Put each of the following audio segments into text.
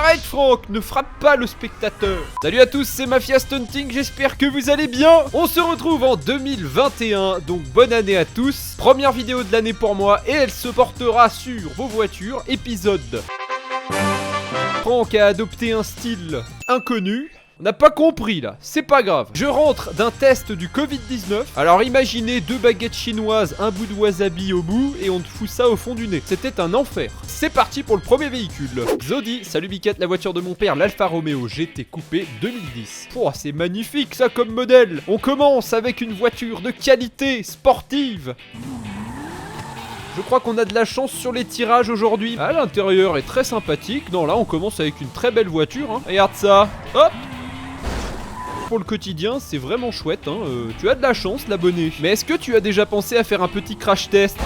Arrête Franck, ne frappe pas le spectateur. Salut à tous, c'est Mafia Stunting, j'espère que vous allez bien. On se retrouve en 2021, donc bonne année à tous. Première vidéo de l'année pour moi et elle se portera sur vos voitures, épisode. Franck a adopté un style inconnu. On n'a pas compris là, c'est pas grave. Je rentre d'un test du Covid-19. Alors imaginez 2 baguettes chinoises, un bout de wasabi au bout et on te fout ça au fond du nez. C'était un enfer. C'est parti pour le premier véhicule. Zodi, salut Biquette, la voiture de mon père, l'Alfa Romeo GT Coupé 2010. Oh, c'est magnifique ça comme modèle. On commence avec une voiture de qualité, sportive. Je crois qu'on a de la chance sur les tirages aujourd'hui. Ah, l'intérieur est très sympathique. Non, là on commence avec une très belle voiture, hein. Regarde ça. Hop. Pour le quotidien, c'est vraiment chouette, hein. Tu as de la chance, l'abonné. Mais est-ce que tu as déjà pensé à faire un petit crash test?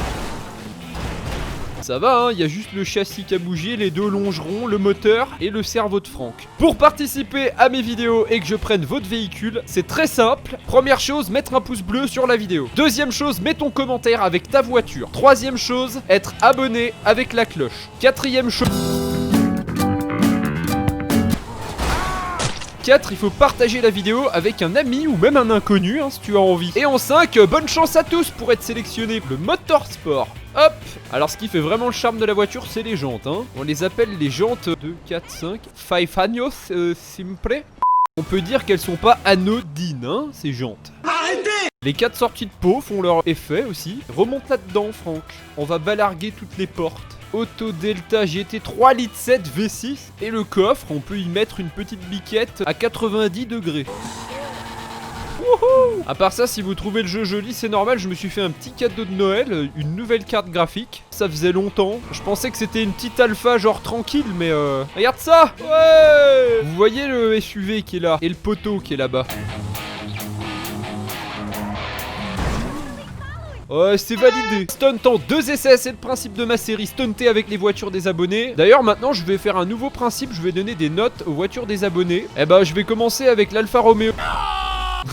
Ça va, hein, il y a juste le châssis qui a bougé, les deux longerons, le moteur et le cerveau de Franck. Pour participer à mes vidéos et que je prenne votre véhicule, c'est très simple. Première chose, mettre un pouce bleu sur la vidéo. Deuxième chose, mets ton commentaire avec ta voiture. Troisième chose, être abonné avec la cloche. Quatrième chose... 4, il faut partager la vidéo avec un ami ou même un inconnu, hein, si tu as envie. Et en 5, bonne chance à tous pour être sélectionné. Le Motorsport. Hop. Alors ce qui fait vraiment le charme de la voiture, c'est les jantes, hein. On les appelle les jantes 2, 4, 5, 5 años simple. On peut dire qu'elles sont pas anodines, hein, ces jantes. Arrêtez! Les 4 sorties de peau font leur effet aussi. Remonte là-dedans, Franck. On va balarguer toutes les portes. Auto Delta GT 3 litres 7 V6. Et le coffre, on peut y mettre une petite biquette à 90 degrés. Wouhou! À part ça, si vous trouvez le jeu joli, c'est normal, je me suis fait un petit cadeau de Noël, une nouvelle carte graphique. Ça faisait longtemps. Je pensais que c'était une petite alpha genre tranquille, mais regarde ça! Ouais! Vous voyez le SUV qui est là, et le poteau qui est là-bas. Ouais, c'est validé. Stunt en 2 essais, c'est le principe de ma série stunter avec les voitures des abonnés. D'ailleurs, maintenant, je vais faire un nouveau principe. Je vais donner des notes aux voitures des abonnés. Eh ben, je vais commencer avec l'Alfa Romeo.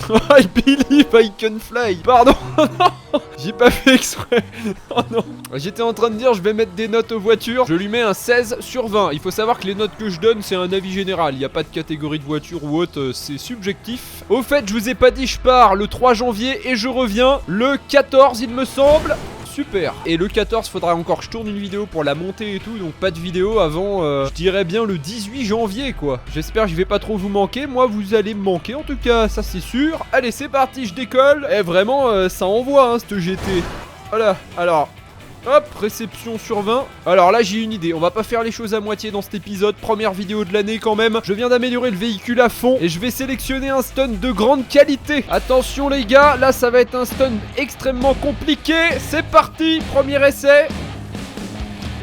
I believe I can fly. Pardon, non, j'ai pas fait exprès. Oh non. J'étais en train de dire je vais mettre des notes aux voitures. Je lui mets un 16 sur 20. Il faut savoir que les notes que je donne c'est un avis général. Il n'y a pas de catégorie de voiture ou autre, c'est subjectif. Au fait, je vous ai pas dit je pars le 3 janvier et je reviens le 14 il me semble. Super. Et le 14, faudra encore que je tourne une vidéo pour la monter et tout. Donc pas de vidéo avant, je dirais bien le 18 janvier quoi. J'espère que je vais pas trop vous manquer. Moi, vous allez me manquer en tout cas, ça c'est sûr. Allez, c'est parti, je décolle. Et vraiment, ça envoie hein, cette GT. Voilà, alors... Hop, réception sur 20. Alors là j'ai une idée, on va pas faire les choses à moitié dans cet épisode. Première vidéo de l'année quand même. Je viens d'améliorer le véhicule à fond et je vais sélectionner un stun de grande qualité. Attention les gars, là ça va être un stun extrêmement compliqué. C'est parti, premier essai.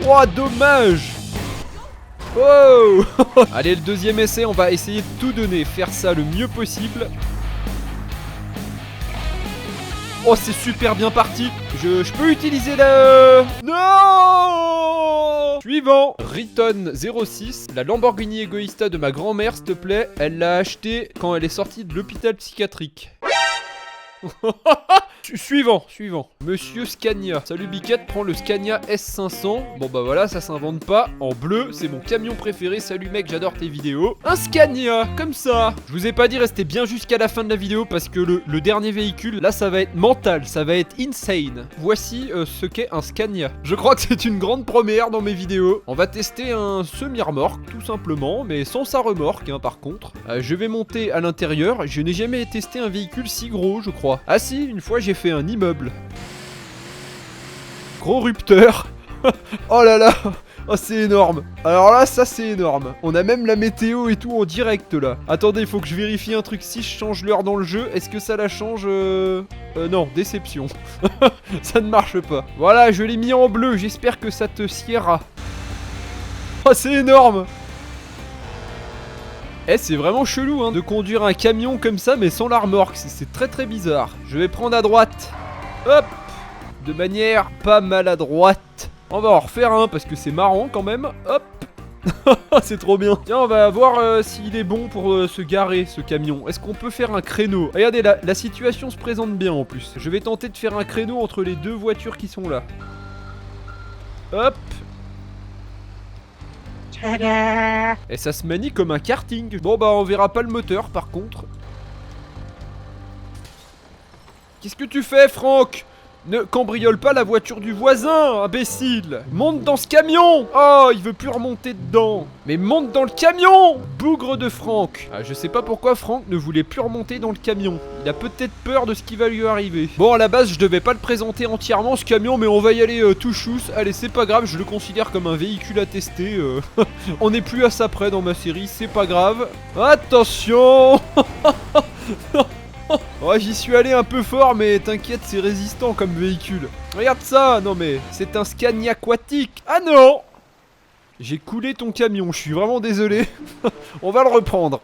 Oh dommage. Oh. Allez, le deuxième essai, on va essayer de tout donner, faire ça le mieux possible. Oh, c'est super bien parti. Je peux utiliser la... Non. Suivant. Riton 06. La Lamborghini Egoista de ma grand-mère, s'il te plaît. Elle l'a achetée quand elle est sortie de l'hôpital psychiatrique. Suivant. Monsieur Scania. Salut Biquette, prends le Scania S500. Bon bah voilà, ça s'invente pas. En bleu, c'est mon camion préféré. Salut mec, j'adore tes vidéos. Un Scania, comme ça. Je vous ai pas dit, restez bien jusqu'à la fin de la vidéo parce que le dernier véhicule, là ça va être mental, ça va être insane. Voici ce qu'est un Scania. Je crois que c'est une grande première dans mes vidéos. On va tester un semi-remorque, tout simplement, mais sans sa remorque, hein, par contre. Je vais monter à l'intérieur. Je n'ai jamais testé un véhicule si gros, je crois. Ah si, une fois j'ai fait un immeuble. Gros rupteur. Oh là là. Oh c'est énorme. Alors là ça c'est énorme. On a même la météo et tout en direct là. Attendez, il faut que je vérifie un truc. Si je change l'heure dans le jeu, est-ce que ça la change non, déception. Ça ne marche pas. Voilà, je l'ai mis en bleu. J'espère que ça te siera. Oh c'est énorme. Eh, c'est vraiment chelou hein, de conduire un camion comme ça mais sans la remorque, c'est très très bizarre. Je vais prendre à droite. Hop. De manière pas maladroite. On va en refaire un parce que c'est marrant quand même. Hop. C'est trop bien. Tiens, on va voir s'il est bon pour se garer ce camion. Est-ce qu'on peut faire un créneau? Regardez, la situation se présente bien en plus. Je vais tenter de faire un créneau entre les deux voitures qui sont là. Hop. Et ça se manie comme un karting. Bon bah on verra pas le moteur par contre. Qu'est-ce que tu fais, Franck? Ne cambriole pas la voiture du voisin, imbécile! Monte dans ce camion! Oh, il veut plus remonter dedans! Mais monte dans le camion! Bougre de Franck! Ah, je sais pas pourquoi Franck ne voulait plus remonter dans le camion. Il a peut-être peur de ce qui va lui arriver. Bon, à la base, je devais pas le présenter entièrement ce camion, mais on va y aller tout chousse. Allez, c'est pas grave, je le considère comme un véhicule à tester. On n'est plus à ça près dans ma série, c'est pas grave. Attention! Oh, j'y suis allé un peu fort, mais t'inquiète, c'est résistant comme véhicule. Regarde ça, non mais, c'est un Scania aquatique. Ah non! J'ai coulé ton camion, je suis vraiment désolé. On va le reprendre.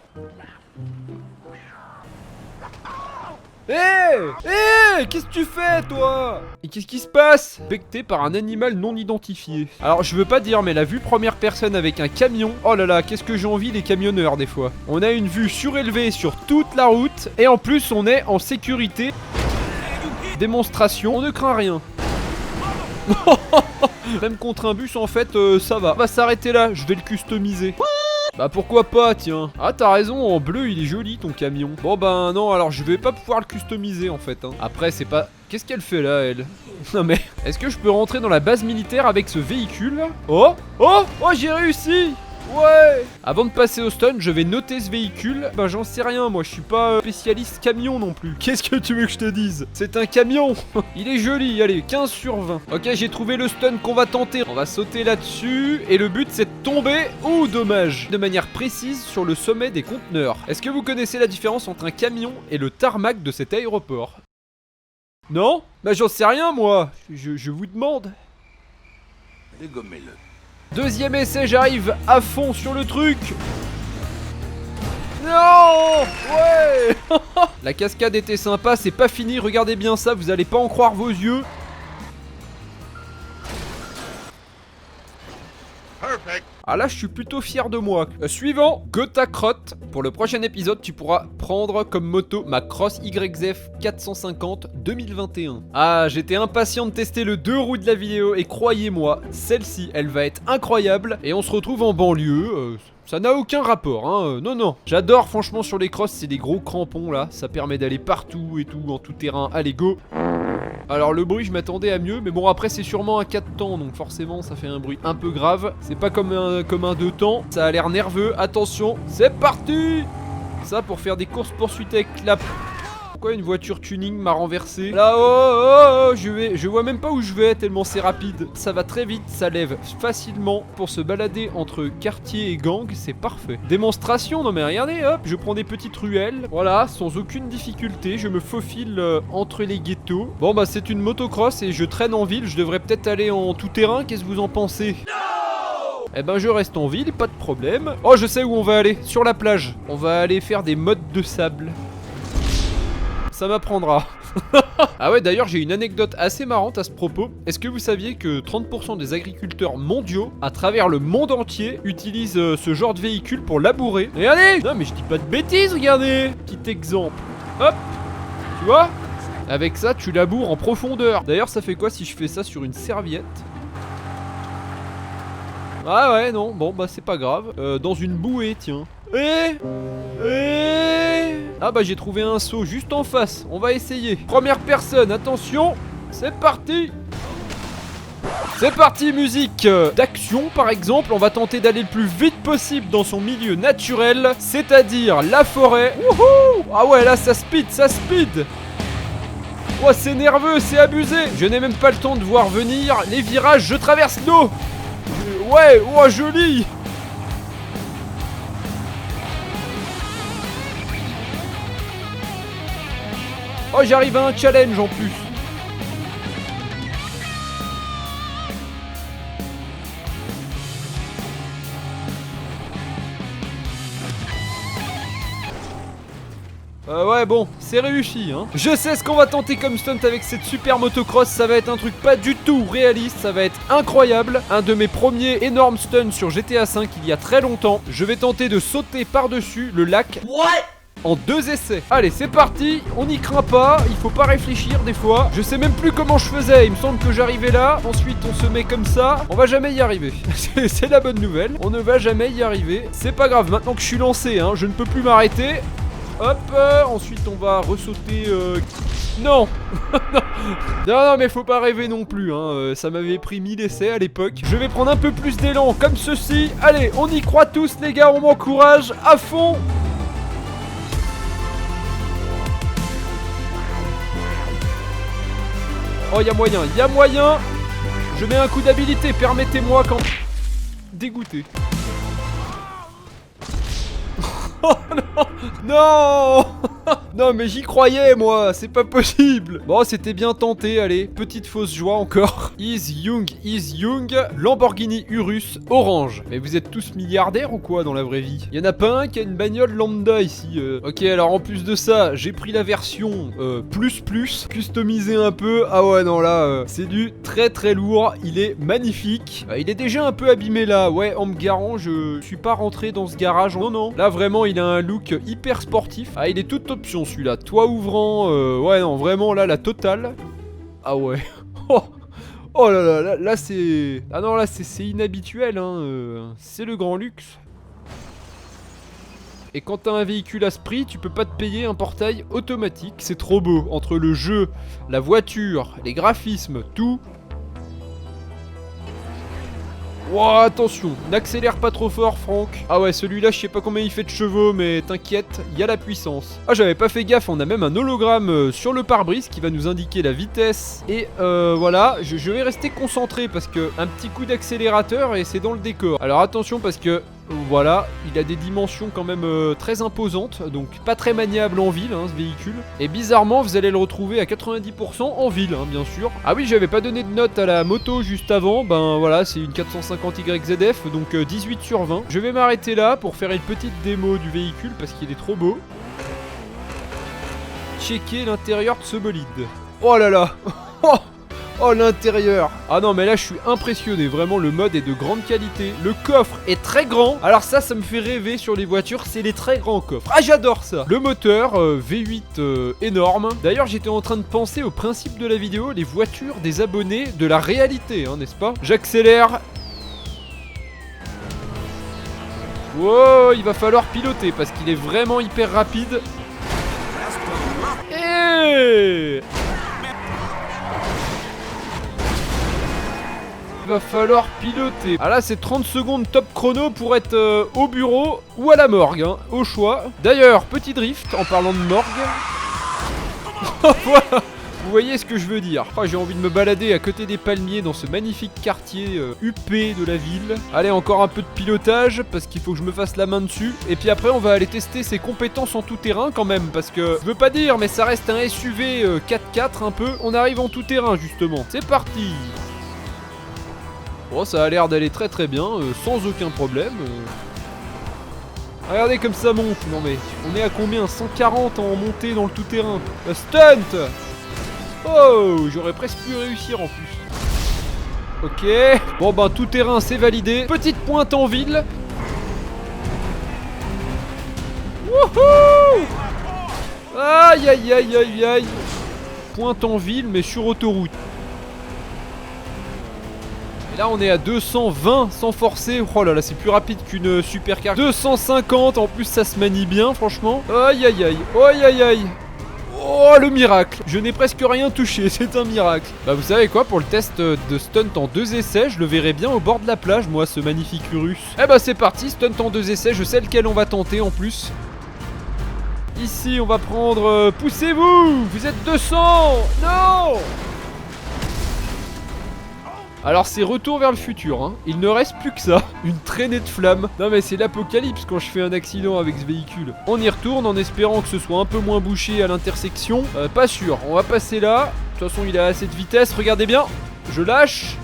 Hé, qu'est-ce que tu fais, toi? Et qu'est-ce qui se passe? Becté par un animal non identifié. Alors, je veux pas dire, mais la vue première personne avec un camion... Oh là là, qu'est-ce que j'ai envie les camionneurs, des fois. On a une vue surélevée sur toute la route, et en plus, on est en sécurité. Démonstration, on ne craint rien. Même contre un bus, en fait, ça va. On va s'arrêter là, je vais le customiser. Bah pourquoi pas, tiens. Ah t'as raison, en bleu il est joli ton camion. Bon bah non, alors je vais pas pouvoir le customiser en fait hein. Après c'est pas... Qu'est-ce qu'elle fait là elle? Non mais... Est-ce que je peux rentrer dans la base militaire avec ce véhicule? Oh j'ai réussi. Ouais. Avant de passer au stun, je vais noter ce véhicule. Bah j'en sais rien, moi je suis pas spécialiste camion non plus. Qu'est-ce que tu veux que je te dise? C'est un camion. Il est joli, allez, 15 sur 20. Ok, j'ai trouvé le stun qu'on va tenter. On va sauter là-dessus. Et le but c'est de tomber, oh dommage, de manière précise sur le sommet des conteneurs. Est-ce que vous connaissez la différence entre un camion et le tarmac de cet aéroport? Non? Bah j'en sais rien moi. Je vous demande. Dégommez-le. Deuxième essai, j'arrive à fond sur le truc. Non. Ouais. La cascade était sympa, c'est pas fini, regardez bien ça, vous allez pas en croire vos yeux. Perfect. Ah là, je suis plutôt fier de moi. Suivant, Gotha Crotte. Pour le prochain épisode, tu pourras prendre comme moto ma Cross YZF 450 2021. Ah, j'étais impatient de tester le 2 roues de la vidéo et croyez-moi, celle-ci, elle va être incroyable. Et on se retrouve en banlieue. Ça n'a aucun rapport, hein. Non. J'adore, franchement, sur les crosses, c'est des gros crampons là. Ça permet d'aller partout et tout, en tout terrain. Allez, go. Alors le bruit je m'attendais à mieux, mais bon après c'est sûrement un 4 temps, donc forcément ça fait un bruit un peu grave. C'est pas comme un 2 temps, ça a l'air nerveux, attention, c'est parti. Ça pour faire des courses poursuites avec la... Pourquoi une voiture tuning m'a renversé? Là, je vois même pas où je vais tellement c'est rapide. Ça va très vite, ça lève facilement. Pour se balader entre quartier et gang, c'est parfait. Démonstration, non mais regardez, hop, je prends des petites ruelles. Voilà, sans aucune difficulté, je me faufile entre les ghettos. Bon bah c'est une motocross et je traîne en ville, je devrais peut-être aller en tout terrain, qu'est-ce que vous en pensez? Eh ben je reste en ville, pas de problème. Oh je sais où on va aller, sur la plage. On va aller faire des mottes de sable. Ça m'apprendra. Ah ouais, d'ailleurs j'ai une anecdote assez marrante à ce propos. Est-ce que vous saviez que 30% des agriculteurs mondiaux à travers le monde entier utilisent ce genre de véhicule pour labourer? Regardez! Non mais je dis pas de bêtises, regardez! Petit exemple. Hop! Tu vois? Avec ça tu laboures en profondeur. D'ailleurs ça fait quoi si je fais ça sur une serviette? Ah ouais non, bon bah c'est pas grave. Dans une bouée tiens. Ah bah j'ai trouvé un seau juste en face, on va essayer. Première personne, attention, c'est parti. C'est parti, musique d'action par exemple, on va tenter d'aller le plus vite possible dans son milieu naturel, c'est-à-dire la forêt. Wouhou! Ah ouais là ça speed. Oh c'est nerveux, c'est abusé. Je n'ai même pas le temps de voir venir les virages, je traverse l'eau. Ouais, oh joli. Oh j'arrive à un challenge en plus. Ouais bon, c'est réussi hein. Je sais ce qu'on va tenter comme stunt avec cette super motocross. Ça va être un truc pas du tout réaliste, ça va être incroyable. Un de mes premiers énormes stunts sur GTA V il y a très longtemps. Je vais tenter de sauter par-dessus le lac. en 2 essais. Allez, c'est parti, on n'y craint pas, il faut pas réfléchir des fois. Je sais même plus comment je faisais, il me semble que j'arrivais là, ensuite on se met comme ça. On va jamais y arriver, c'est la bonne nouvelle. On ne va jamais y arriver, c'est pas grave, maintenant que je suis lancé, hein, je ne peux plus m'arrêter. Hop, ensuite on va ressauter... Non. Non, mais faut pas rêver non plus, hein. Ça m'avait pris 1000 essais à l'époque. Je vais prendre un peu plus d'élan, comme ceci. Allez, on y croit tous les gars, on m'encourage à fond. Oh, y'a moyen. Je mets un coup d'habilité, permettez-moi quand... Dégoûté. Oh non. Non. Non mais j'y croyais moi, c'est pas possible. Bon, c'était bien tenté, allez, petite fausse joie encore. Is Young, Lamborghini Urus orange. Mais vous êtes tous milliardaires ou quoi dans la vraie vie? Y'en a pas un qui a une bagnole lambda ici. Ok, alors en plus de ça, j'ai pris la version plus, customisée un peu. Ah ouais, non là, c'est du très lourd, il est magnifique. Il est déjà un peu abîmé là, ouais, en me garant, je suis pas rentré dans ce garage. Non, là vraiment, il a un look hyper sportif. Ah, il est toute option celui-là, toit ouvrant, ouais non vraiment là la totale. Ah ouais. Oh là c'est... Ah non là c'est inhabituel hein, c'est le grand luxe. Et quand t'as un véhicule à ce prix, tu peux pas te payer un portail automatique. C'est trop beau, entre le jeu, la voiture, les graphismes, tout. Wow, attention, n'accélère pas trop fort Franck. Ah ouais, celui-là je sais pas combien il fait de chevaux, mais t'inquiète, il y a la puissance. Ah, j'avais pas fait gaffe, on a même un hologramme sur le pare-brise qui va nous indiquer la vitesse. Et voilà, je vais rester concentré parce que un petit coup d'accélérateur et c'est dans le décor. Alors attention parce que... Voilà, il a des dimensions quand même très imposantes, donc pas très maniable en ville, hein, ce véhicule. Et bizarrement, vous allez le retrouver à 90% en ville, hein, bien sûr. Ah oui, j'avais pas donné de note à la moto juste avant, ben voilà, c'est une 450YZF, donc 18 sur 20. Je vais m'arrêter là pour faire une petite démo du véhicule parce qu'il est trop beau. Checker l'intérieur de ce bolide. Oh là là. Oh l'intérieur. Ah non mais là je suis impressionné, vraiment le mode est de grande qualité. Le coffre est très grand. Alors ça me fait rêver sur les voitures, c'est les très grands coffres. Ah j'adore ça. Le moteur V8 énorme. D'ailleurs j'étais en train de penser au principe de la vidéo, les voitures des abonnés de la réalité, hein, n'est-ce pas? J'accélère. Wow, il va falloir piloter parce qu'il est vraiment hyper rapide. Et va falloir piloter. Ah là c'est 30 secondes top chrono pour être au bureau ou à la morgue, hein, au choix. D'ailleurs, petit drift en parlant de morgue. Voilà. Vous voyez ce que je veux dire. Oh, j'ai envie de me balader à côté des palmiers dans ce magnifique quartier huppé de la ville. Allez, encore un peu de pilotage parce qu'il faut que je me fasse la main dessus. Et puis après on va aller tester ses compétences en tout terrain quand même. Parce que, je veux pas dire mais ça reste un SUV 4x4 un peu. On arrive en tout terrain justement. C'est parti. Bon, ça a l'air d'aller très bien, sans aucun problème. Regardez comme ça monte. Non mais, on est à combien? 140 en montée dans le tout-terrain. Stunt. Oh, j'aurais presque pu réussir en plus. Ok. Bon ben, tout-terrain, c'est validé. Petite pointe en ville. Wouhou. Aïe aïe aïe aïe aïe. Pointe en ville, mais sur autoroute. Là on est à 220 sans forcer. Oh là là, c'est plus rapide qu'une supercar. 250, en plus ça se manie bien franchement. Aïe aïe aïe. Aïe aïe aïe. Oh le miracle. Je n'ai presque rien touché, c'est un miracle. Bah vous savez quoi, pour le test de stunt en 2 essais, je le verrai bien au bord de la plage, moi, ce magnifique Urus. Eh bah c'est parti, stunt en 2 essais, je sais lequel on va tenter en plus. Ici on va prendre... poussez-vous. Vous êtes 200. Non. Alors c'est retour vers le futur, hein. Il ne reste plus que ça, une traînée de flammes. Non mais c'est l'apocalypse quand je fais un accident avec ce véhicule. On y retourne en espérant que ce soit un peu moins bouché à l'intersection. Pas sûr, on va passer là. De toute façon il est à cette vitesse, regardez bien. Je lâche.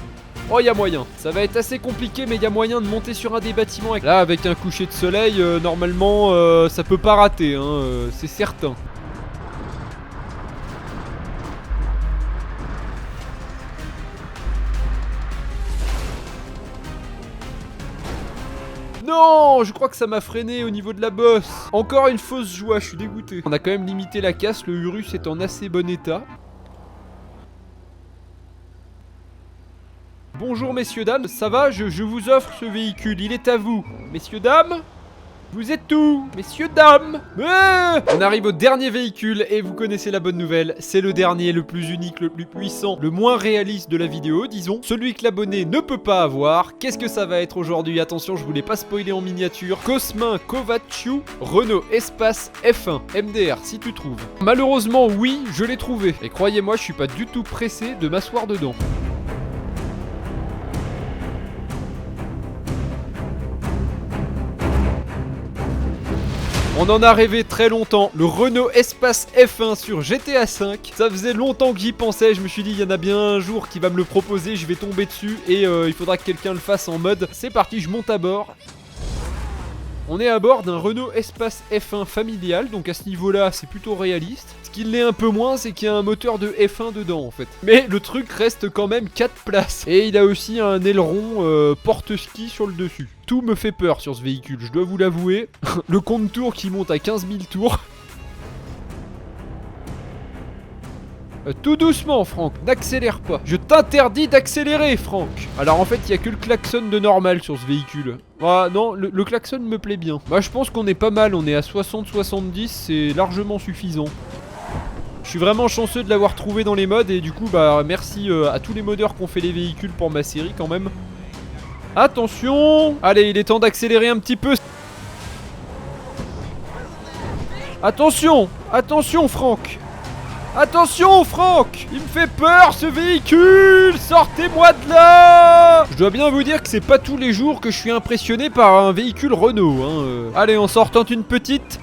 Oh, il y a moyen. Ça va être assez compliqué, mais il y a moyen de monter sur un des bâtiments. Là, avec un coucher de soleil, normalement, ça peut pas rater, hein, c'est certain. Non. Non, je crois que ça m'a freiné au niveau de la bosse. Encore une fausse joie, je suis dégoûté. On a quand même limité la casse, le Urus est en assez bon état. Bonjour messieurs dames, ça va, je vous offre ce véhicule, il est à vous. Messieurs dames, vous êtes où? Messieurs dames, on arrive au dernier véhicule et vous connaissez la bonne nouvelle. C'est le dernier, le plus unique, le plus puissant, le moins réaliste de la vidéo, disons. Celui que l'abonné ne peut pas avoir. Qu'est-ce que ça va être aujourd'hui? Attention, je voulais pas spoiler en miniature. Cosmin Kovaciu, Renault Espace F1 MDR, si tu trouves. Malheureusement, oui, je l'ai trouvé. Et croyez-moi, je suis pas du tout pressé de m'asseoir dedans. On en a rêvé très longtemps, le Renault Espace F1 sur GTA V. Ça faisait longtemps que j'y pensais, je me suis dit il y en a bien un jour qui va me le proposer, je vais tomber dessus et il faudra que quelqu'un le fasse en mode. C'est parti, je monte à bord. On est à bord d'un Renault Espace F1 familial, donc à ce niveau-là, c'est plutôt réaliste. Ce qui l'est un peu moins, c'est qu'il y a un moteur de F1 dedans, en fait. Mais le truc reste quand même 4 places. Et il a aussi un aileron porte-ski sur le dessus. Tout me fait peur sur ce véhicule, je dois vous l'avouer. Le compte tour qui monte à 15 000 tours. Tout doucement, Franck, n'accélère pas. Je t'interdis d'accélérer, Franck. Alors en fait, il n'y a que le klaxon de normal sur ce véhicule. Ah non, le klaxon me plaît bien. Bah je pense qu'on est pas mal, on est à 60-70, c'est largement suffisant. Je suis vraiment chanceux de l'avoir trouvé dans les mods et du coup, bah merci à tous les modeurs qui ont fait les véhicules pour ma série quand même. Attention! Allez, il est temps d'accélérer un petit peu. Attention! Attention, Franck! Attention, Franck! Il me fait peur, ce véhicule! Sortez-moi de là! Je dois bien vous dire que c'est pas tous les jours que je suis impressionné par un véhicule Renault, hein. Allez, en sortant une petite...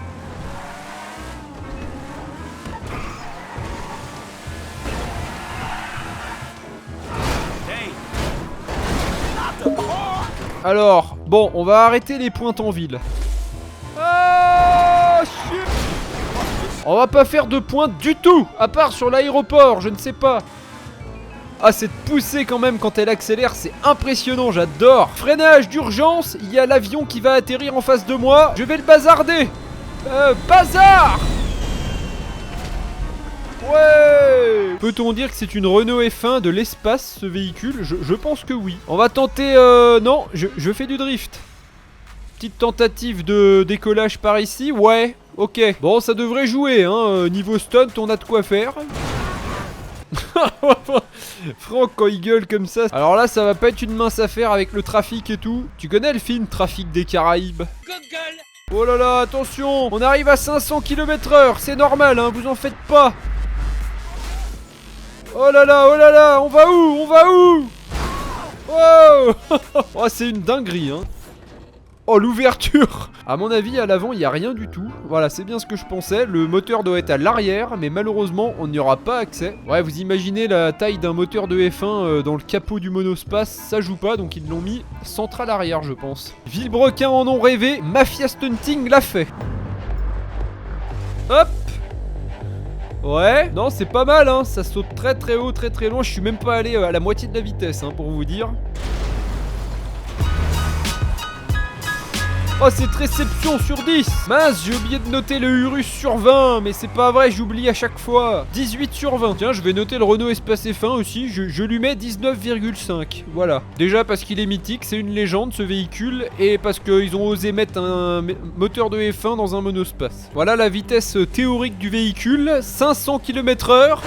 Alors, bon, on va arrêter les pointes en ville. Ah, shit. On va pas faire de pointe du tout, à part sur l'aéroport, je ne sais pas. Ah, cette poussée quand même quand elle accélère, c'est impressionnant, j'adore. Freinage d'urgence, il y a l'avion qui va atterrir en face de moi. Je vais le bazarder. Bazar. Ouais. Peut-on dire que c'est une Renault F1 de l'espace, ce véhicule? Je pense que oui. On va tenter... non, je fais du drift. Petite tentative de décollage par ici. Ouais, ok. Bon, ça devrait jouer, hein. Niveau stunt, on a de quoi faire. Franck, quand il gueule comme ça... Alors là, ça va pas être une mince affaire avec le trafic et tout. Tu connais le film Trafic des Caraïbes? Oh là là, attention. On arrive à 500 km/h. C'est normal, hein, vous en faites pas. Oh là là, on va où? On va où? Oh. Oh, c'est une dinguerie, hein. Oh, l'ouverture. À mon avis, à l'avant, il n'y a rien du tout. Voilà, c'est bien ce que je pensais. Le moteur doit être à l'arrière, mais malheureusement, on n'y aura pas accès. Ouais, vous imaginez la taille d'un moteur de F1 dans le capot du monospace, ça joue pas, donc ils l'ont mis central arrière, je pense. Villebrequin en ont rêvé, Mafia Stunting l'a fait. Hop. Ouais, non, c'est pas mal, hein. Ça saute très très haut, très très loin. Je suis même pas allé à la moitié de la vitesse, hein, pour vous dire. Oh, cette réception sur 10. Mince, j'ai oublié de noter le Urus sur 20. Mais c'est pas vrai, j'oublie à chaque fois. 18 sur 20. Tiens, je vais noter le Renault Espace F1 aussi. Je lui mets 19,5. Voilà. Déjà parce qu'il est mythique, c'est une légende ce véhicule. Et parce qu'ils ont osé mettre un moteur de F1 dans un monospace. Voilà la vitesse théorique du véhicule. 500 km/h.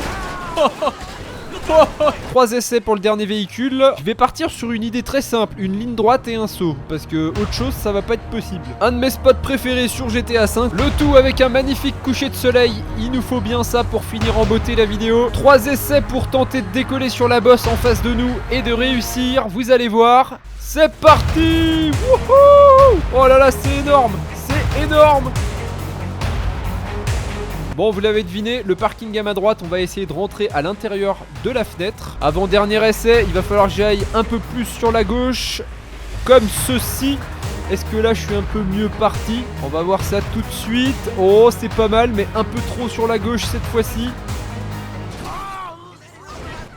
3 essais pour le dernier véhicule. Je vais partir sur une idée très simple, une ligne droite et un saut, parce que autre chose ça va pas être possible. Un de mes spots préférés sur GTA V, le tout avec un magnifique coucher de soleil. Il nous faut bien ça pour finir en beauté la vidéo. 3 essais pour tenter de décoller sur la bosse en face de nous et de réussir, vous allez voir. C'est parti. Wouhou. Oh là là, c'est énorme. C'est énorme. Bon, vous l'avez deviné, le parking à ma droite, on va essayer de rentrer à l'intérieur de la fenêtre. Avant dernier essai, il va falloir que j'aille un peu plus sur la gauche, comme ceci. Est-ce que là, je suis un peu mieux parti? On va voir ça tout de suite. Oh, c'est pas mal, mais un peu trop sur la gauche cette fois-ci.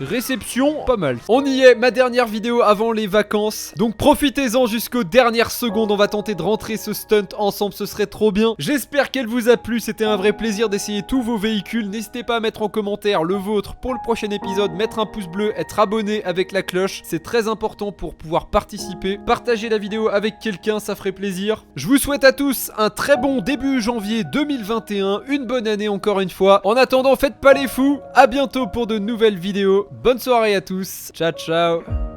Réception, pas mal. On y est, ma dernière vidéo avant les vacances. Donc profitez-en jusqu'aux dernières secondes. On va tenter de rentrer ce stunt ensemble, ce serait trop bien. J'espère qu'elle vous a plu, c'était un vrai plaisir d'essayer tous vos véhicules. N'hésitez pas à mettre en commentaire le vôtre pour le prochain épisode, mettre un pouce bleu, être abonné avec la cloche. C'est très important pour pouvoir participer. Partagez la vidéo avec quelqu'un, ça ferait plaisir. Je vous souhaite à tous un très bon début janvier 2021, une bonne année encore une fois. En attendant, faites pas les fous. À bientôt pour de nouvelles vidéos. Bonne soirée à tous. Ciao, ciao.